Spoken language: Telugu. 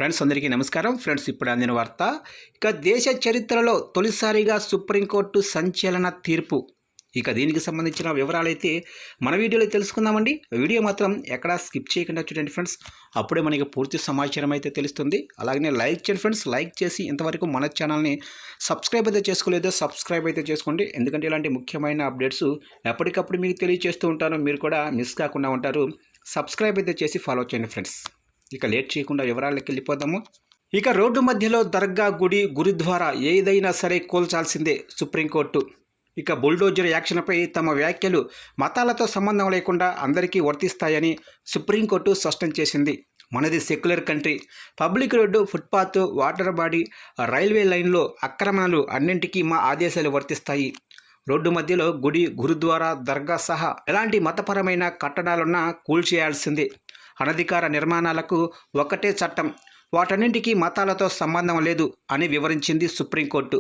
ఫ్రెండ్స్ అందరికీ నమస్కారం. ఫ్రెండ్స్ ఇప్పుడు అందిన వార్త. ఇక దేశ చరిత్రలో తొలిసారిగా సుప్రీంకోర్టు సంచలన తీర్పు. ఇక దీనికి సంబంధించిన వివరాలైతే మన వీడియోలో తెలుసుకుందామండి. వీడియో మాత్రం ఎక్కడా స్కిప్ చేయకుండా చూడండి ఫ్రెండ్స్. అప్పుడే మనకి పూర్తి సమాచారం అయితే తెలుస్తుంది. అలాగే లైక్ చేయండి ఫ్రెండ్స్. లైక్ చేసి ఇంతవరకు మన ఛానల్ని సబ్స్క్రైబ్ అయితే చేసుకోలేదో సబ్స్క్రైబ్ అయితే చేసుకోండి. ఎందుకంటే ఇలాంటి ముఖ్యమైన అప్డేట్స్ ఎప్పటికప్పుడు మీకు తెలియజేస్తూ ఉంటాను. మీరు కూడా మిస్ కాకుండా ఉంటారు. సబ్స్క్రైబ్ అయితే చేసి ఫాలో చేయండి ఫ్రెండ్స్. ఇక లేట్ చేయకుండా వివరాలకు వెళ్ళిపోదాము. ఇక రోడ్డు మధ్యలో దర్గా, గుడి, గురుద్వారా ఏదైనా సరే కూల్చాల్సిందే సుప్రీంకోర్టు. ఇక బుల్డోజర్ యాక్షన్పై తమ వ్యాఖ్యలు మతాలతో సంబంధం లేకుండా అందరికీ వర్తిస్తాయని సుప్రీంకోర్టు స్పష్టం చేసింది. మనది secular country. Public road, footpath, water body, railway లైన్లో ఆక్రమణలు అన్నింటికీ మా ఆదేశాలు వర్తిస్తాయి. రోడ్డు మధ్యలో గుడి, గురుద్వారా, దర్గా సహా ఎలాంటి మతపరమైన కట్టడాలున్నా కూల్చేయాల్సిందే. అనధికార నిర్మాణాలకు ఒకటే చట్టం. వాటన్నింటికీ మతాలతో సంబంధం లేదు అని వివరించింది సుప్రీంకోర్టు.